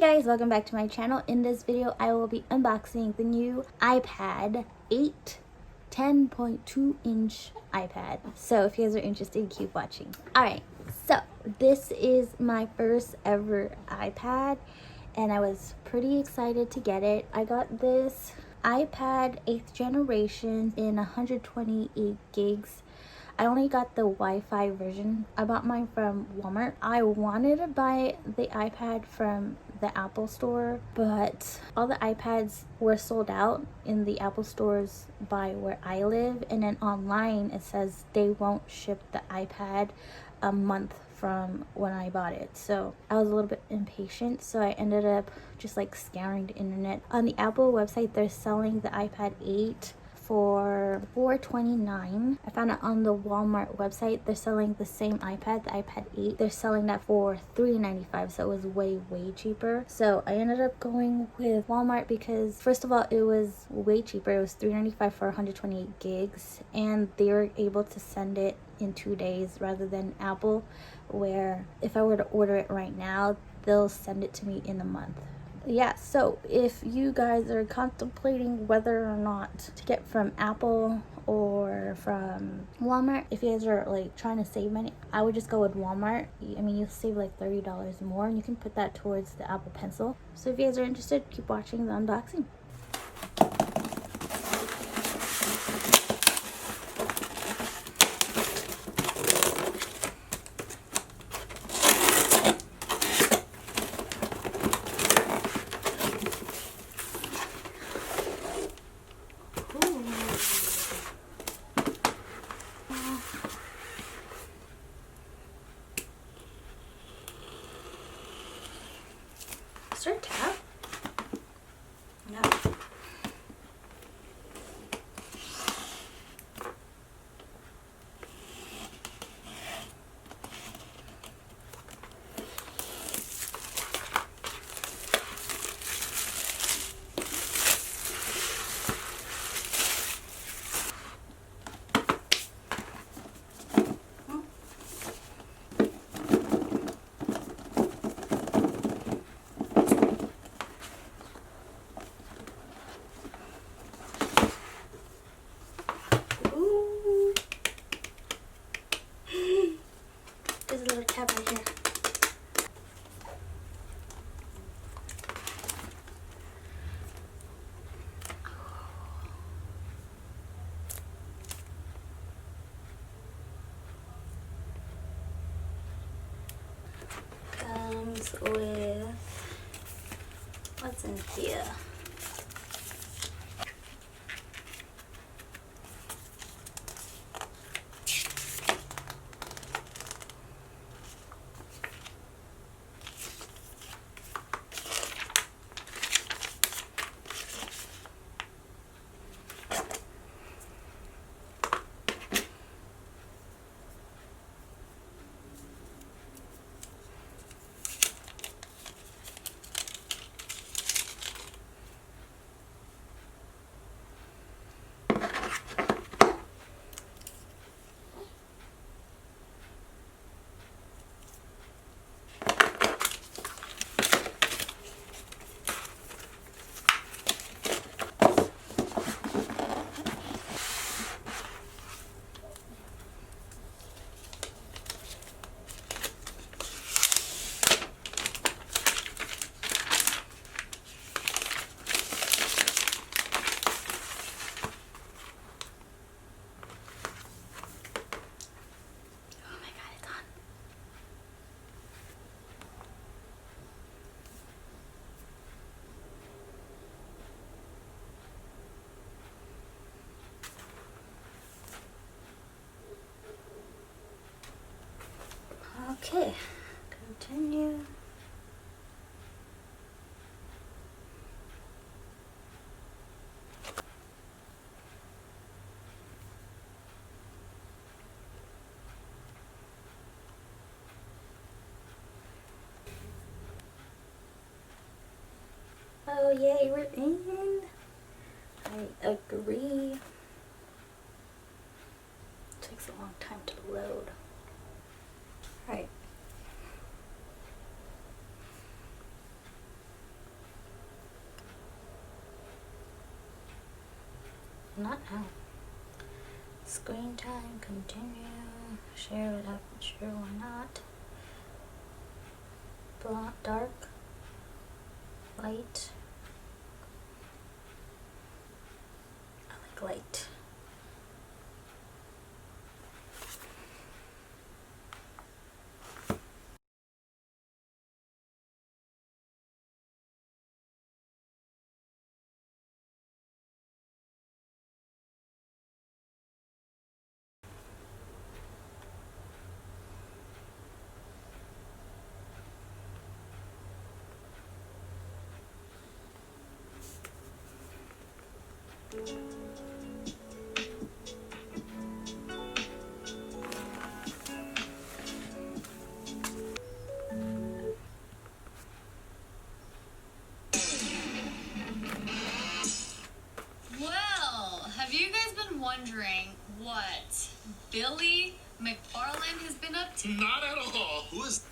guys, welcome back to my channel. In this video I will be unboxing the new iPad 8 10.2 inch iPad. So if you guys are interested, keep watching. Alright, so this is my first ever iPad and I was pretty excited to get it. I got this iPad 8th generation in 128 gigs. I only got the Wi-Fi version. I bought mine from Walmart. I wanted to buy the iPad from the Apple store, but all the iPads were sold out in the Apple stores by where I live, and then online it says they won't ship the iPad a month from when I bought it. So I was a little bit impatient, so I ended up just like scouring the internet. On the Apple website, they're selling the iPad 8 for $429. I found it on the Walmart website. They're selling the same iPad, the iPad 8. They're selling that for $395, so it was way cheaper. So I ended up going with Walmart because first of all, it was way cheaper. It was $395 for 128 gigs, and they were able to send it in 2 days rather than Apple, where if I were to order it right now, they'll send it to me in a month. Yeah, so if you guys are contemplating whether or not to get from Apple or from Walmart, if you guys are like trying to save money, I would just go with Walmart. I mean, you'll save like $30 more and you can put that towards the Apple Pencil. So if you guys are interested, keep watching the unboxing. Is there a tab? No. There's a little tab right here. Comes with, what's in here? Okay, continue. Oh yay, we're in. I agree. Takes a long time to load. Alright. Not now. Screen time, continue. Share without, sure, why not? Blonde, dark, light. I like light. Well, have you guys been wondering what Billy McFarland has been up to? Not at all. Who is...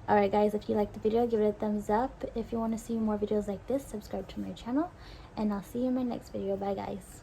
Alright guys, if you liked the video, give it a thumbs up. If you want to see more videos like this, subscribe to my channel. And I'll see you in my next video. Bye guys.